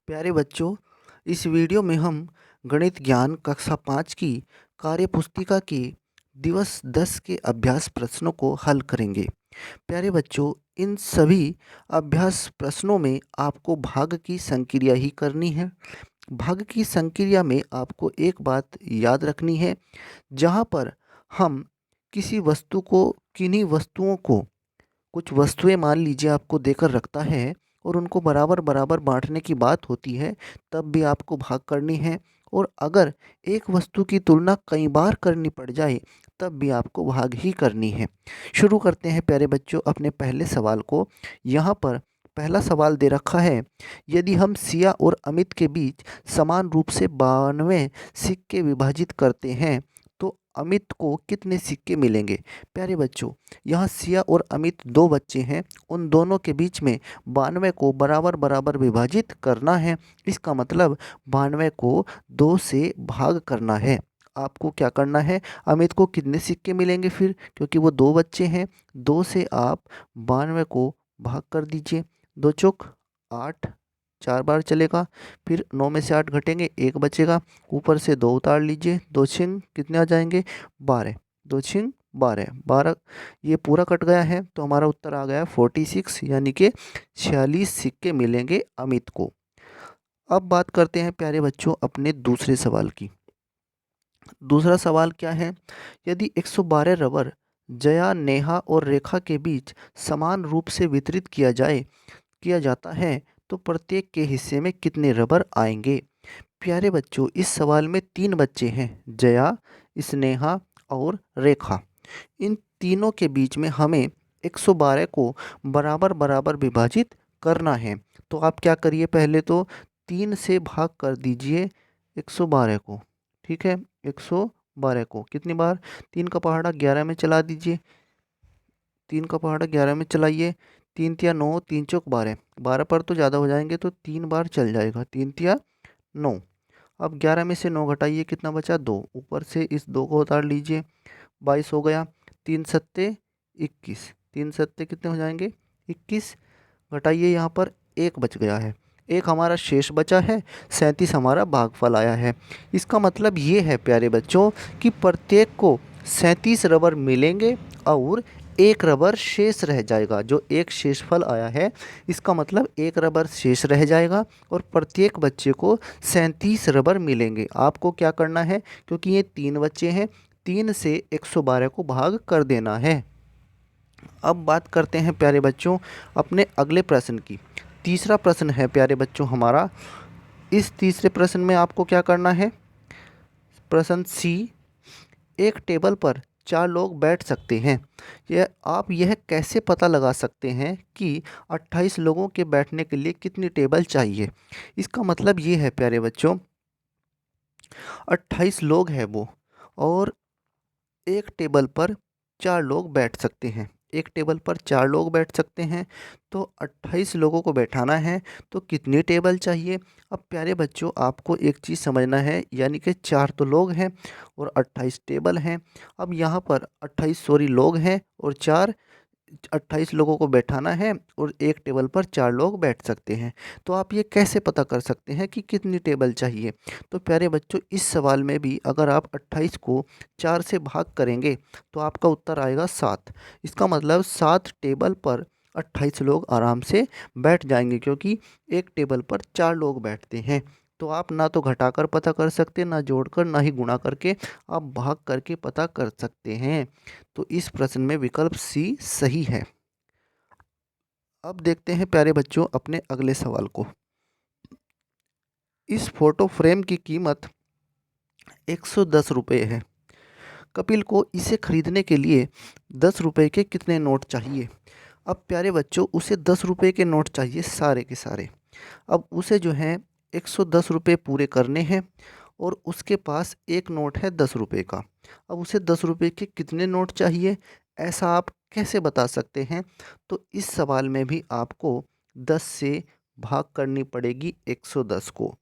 प्यारे बच्चों, इस वीडियो में हम गणित ज्ञान कक्षा 5 की कार्यपुस्तिका के दिवस 10 के अभ्यास प्रश्नों को हल करेंगे। प्यारे बच्चों, इन सभी अभ्यास प्रश्नों में आपको भाग की संक्रिया ही करनी है। भाग की संक्रिया में आपको एक बात याद रखनी है, जहाँ पर हम किसी वस्तु को किन्हीं वस्तुओं को कुछ वस्तुएं मान लीजिए आपको देकर रखता है और उनको बराबर बराबर बांटने की बात होती है, तब भी आपको भाग करनी है। और अगर एक वस्तु की तुलना कई बार करनी पड़ जाए, तब भी आपको भाग ही करनी है। शुरू करते हैं प्यारे बच्चों अपने पहले सवाल को। यहाँ पर पहला सवाल दे रखा है, यदि हम सिया और अमित के बीच समान रूप से 92 सिक्के विभाजित करते हैं तो अमित को कितने सिक्के मिलेंगे। प्यारे बच्चों, यहाँ सिया और अमित दो बच्चे हैं, उन दोनों के बीच में 92 को बराबर बराबर विभाजित करना है। इसका मतलब 92 को 2 से भाग करना है। आपको क्या करना है, अमित को कितने सिक्के मिलेंगे फिर, क्योंकि वो दो बच्चे हैं, 2 से आप 92 को भाग कर दीजिए। 2 चौक 8, 4 बार चलेगा। फिर 9 में से 8 घटेंगे, 1 बचेगा, ऊपर से 2 उतार लीजिए, 2 छिंग कितने आ जाएंगे 12, 2 छिंग 12, 12 ये पूरा कट गया है तो हमारा उत्तर आ गया 46, यानी कि 46 सिक्के मिलेंगे अमित को। अब बात करते हैं प्यारे बच्चों अपने दूसरे सवाल की। दूसरा सवाल क्या है, यदि 112 रबर जया, नेहा और रेखा के बीच समान रूप से वितरित किया जाता है तो प्रत्येक के हिस्से में कितने रबर आएंगे। प्यारे बच्चों, इस सवाल में 3 बच्चे हैं, जया, स्नेहा और रेखा। इन तीनों के बीच में हमें 112 को बराबर बराबर विभाजित करना है। तो आप क्या करिए, पहले तो 3 से भाग कर दीजिए 112 को। ठीक है, 112 को कितनी बार, 3 का पहाड़ा 11 में चला दीजिए, 3 का पहाड़ा 11 में चलाइए। 3 तिया 9, 3 चौक 12, 12 पर तो ज़्यादा हो जाएंगे तो 3 बार चल जाएगा, 3 तिया 9। अब 11 में से 9 घटाइए, कितना बचा 2, ऊपर से इस 2 को उतार लीजिए, 22 हो गया। 3 सत्ते 21, 3 सत्ते कितने हो जाएंगे 21, घटाइए यहाँ पर 1 बच गया है, एक हमारा शेष बचा है, 37 हमारा भागफल आया है। इसका मतलब ये है प्यारे बच्चों कि प्रत्येक को 37 रबर मिलेंगे और एक रबर शेष रह जाएगा। जो एक शेषफल आया है, इसका मतलब एक रबर शेष रह जाएगा और प्रत्येक बच्चे को 37 रबर मिलेंगे। आपको क्या करना है, क्योंकि ये 3 बच्चे हैं, 3 से 112 को भाग कर देना है। अब बात करते हैं प्यारे बच्चों अपने अगले प्रश्न की। तीसरा प्रश्न है प्यारे बच्चों हमारा। इस तीसरे प्रश्न में आपको क्या करना है, प्रश्न सी, एक टेबल पर 4 लोग बैठ सकते हैं। यह कैसे पता लगा सकते हैं कि 28 लोगों के बैठने के लिए कितनी टेबल चाहिए। इसका मतलब ये है प्यारे बच्चों, 28 लोग हैं वो, और एक टेबल पर 4 लोग बैठ सकते हैं। एक टेबल पर 4 लोग बैठ सकते हैं, तो 28 लोगों को बैठाना है तो कितनी टेबल चाहिए। अब प्यारे बच्चों, आपको एक चीज़ समझना है, यानी कि 4 तो लोग हैं और 28 टेबल हैं। अब यहाँ पर 28 लोग हैं और 4, 28 लोगों को बैठाना है और एक टेबल पर 4 लोग बैठ सकते हैं। तो आप ये कैसे पता कर सकते हैं कि कितनी टेबल चाहिए। तो प्यारे बच्चों, इस सवाल में भी अगर आप 28 को 4 से भाग करेंगे तो आपका उत्तर आएगा 7। इसका मतलब 7 टेबल पर 28 लोग आराम से बैठ जाएंगे, क्योंकि एक टेबल पर 4 लोग बैठते हैं। तो आप ना तो घटाकर पता कर सकते, ना जोड़कर, ना ही गुणा करके, आप भाग करके पता कर सकते हैं। तो इस प्रश्न में विकल्प सी सही है। अब देखते हैं प्यारे बच्चों अपने अगले सवाल को। इस फोटो फ्रेम की कीमत 110 रुपये है। कपिल को इसे खरीदने के लिए 10 रुपये के कितने नोट चाहिए। अब प्यारे बच्चों, उसे 10 रुपये के नोट चाहिए सारे के सारे। अब उसे जो है 110 रुपये पूरे करने हैं और उसके पास एक नोट है 10 रुपये का। अब उसे 10 रुपये के कितने नोट चाहिए, ऐसा आप कैसे बता सकते हैं। तो इस सवाल में भी आपको 10 से भाग करनी पड़ेगी 110 को।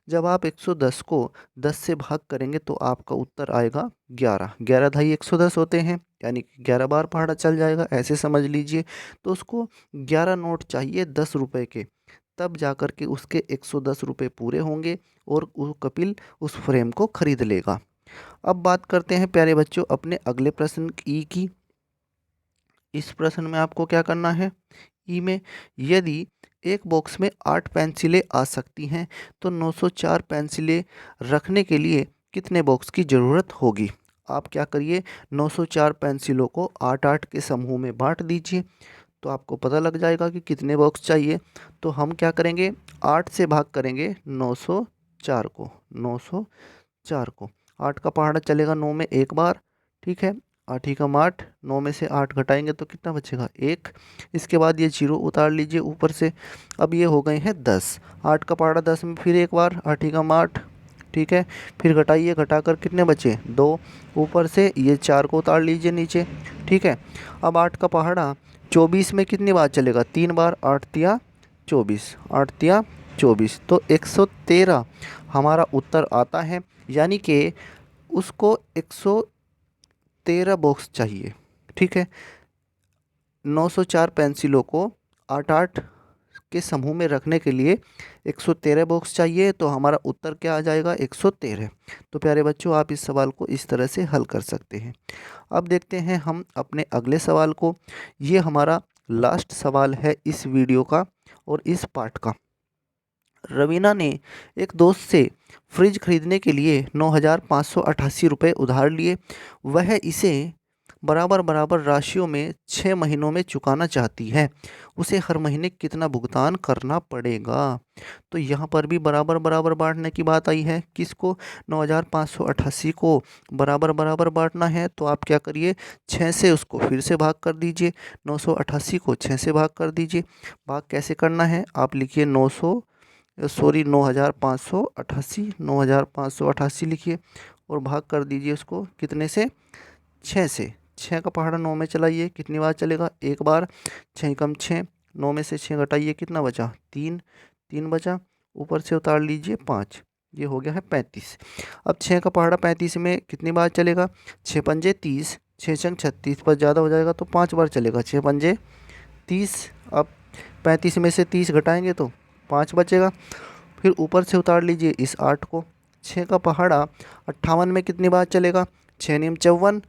जब आप 110 को 10 से भाग करेंगे तो आपका उत्तर आएगा 11। 11 ढाई 110 होते हैं, यानी कि 11 बार पहाड़ा चल जाएगा, ऐसे समझ लीजिए। तो उसको 11 नोट चाहिए 10 रुपये के। तब जाकर के उसके 110 रुपये पूरे होंगे और वो कपिल उस फ्रेम को खरीद लेगा। अब बात करते हैं प्यारे बच्चों अपने अगले प्रश्न की। इस प्रश्न में आपको क्या करना है, ई में यदि एक बॉक्स में 8 पेंसिलें आ सकती हैं तो 904 पेंसिलें रखने के लिए कितने बॉक्स की ज़रूरत होगी। आप क्या करिए, 904 पेंसिलों को 8-8 के समूह में बांट दीजिए, तो आपको पता लग जाएगा कि कितने बॉक्स चाहिए। तो हम क्या करेंगे, 8 से भाग करेंगे 904 को, 904 को 8 का पहाड़ा चलेगा 9 में एक बार, ठीक है, 8 ही कम 8, 9 में से 8 घटाएंगे तो कितना बचेगा 1। इसके बाद ये 0 उतार लीजिए ऊपर से। अब ये हो गए हैं 10, 8 का पहाड़ा 10 में फिर एक बार, 8 ही कम 8, ठीक है, फिर घटाइए, घटाकर कितने बचे 2, ऊपर से ये 4 को उतार लीजिए नीचे, ठीक है। अब 8 का पहाड़ा 24 में कितनी बार चलेगा 3 बार, 8 तिया 24, 8 तिया 24, तो 113 हमारा उत्तर आता है। यानी कि उसको 113 बॉक्स चाहिए, ठीक है। 904 पेंसिलों को 8-8 के समूह में रखने के लिए 113 बॉक्स चाहिए, तो हमारा उत्तर क्या आ जाएगा 113। तो प्यारे बच्चों आप इस सवाल को इस तरह से हल कर सकते हैं। अब देखते हैं हम अपने अगले सवाल को। ये हमारा लास्ट सवाल है इस वीडियो का और इस पार्ट का। रवीना ने एक दोस्त से फ्रिज खरीदने के लिए 9,588 रुपये उधार लिए। वह इसे बराबर बराबर राशियों में 6 महीनों में चुकाना चाहती है। उसे हर महीने कितना भुगतान करना पड़ेगा। तो यहाँ पर भी बराबर बराबर बांटने की बात आई है। किसको, 9,588 को बराबर बराबर बांटना है। तो आप क्या करिए, 6 से उसको फिर से भाग कर दीजिए, 988 को 6 से भाग कर दीजिए। भाग कैसे करना है, आप लिखिए 9,588 लिखिए और भाग कर दीजिए उसको कितने से, 6 से। 6 का पहाड़ा 9 में चलाइए, कितनी बार चलेगा एक बार, 6 कम 6, 9 में से 6 घटाइए कितना बचा 3, 3 बचा, ऊपर से उतार लीजिए 5, ये हो गया है 35। अब 6 का पहाड़ा 35 में कितनी बार चलेगा, 6 पंजे 30, 6 छंग 36 पर ज़्यादा हो जाएगा तो 5 बार चलेगा, 6 पंजे 30। अब 35 में से 30 घटाएंगे तो 5 बचेगा, फिर ऊपर से उतार लीजिए इस 8 को। 6 का पहाड़ा 58 में कितनी बार चलेगा, 6 नीम 54,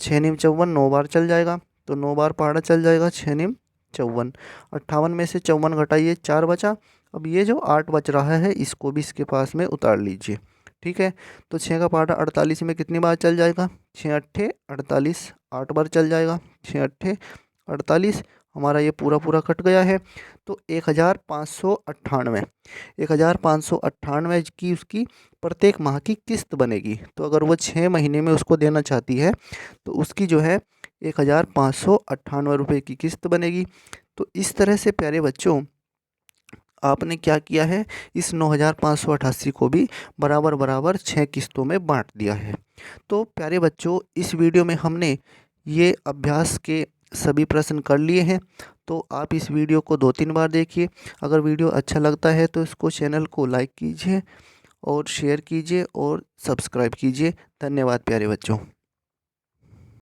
6 नीम 54 9 बार चल जाएगा, तो 9 बार पहाड़ा चल जाएगा 6 नीम 54। 58 में से 54 घटाइए 4 बचा। अब ये जो 8 बच रहा है इसको भी इसके पास में उतार लीजिए, ठीक है। तो 6 का पहाड़ा 48 में कितनी बार चल जाएगा, 6 अट्ठे 48, 8 बार चल जाएगा, 6 अट्ठे 48, हमारा ये पूरा पूरा कट गया है। तो 1,598 की उसकी प्रत्येक माह की किस्त बनेगी। तो अगर वो 6 महीने में उसको देना चाहती है तो उसकी जो है 1,598 रुपये की किस्त बनेगी। तो इस तरह से प्यारे बच्चों आपने क्या किया है, इस 9,588 को भी बराबर बराबर 6 किस्तों में बांट दिया है। तो प्यारे बच्चों इस वीडियो में हमने ये अभ्यास के सभी प्रश्न कर लिए हैं। तो आप इस वीडियो को 2-3 बार देखिए। अगर वीडियो अच्छा लगता है तो इसको चैनल को लाइक कीजिए और शेयर कीजिए और सब्सक्राइब कीजिए। धन्यवाद प्यारे बच्चों।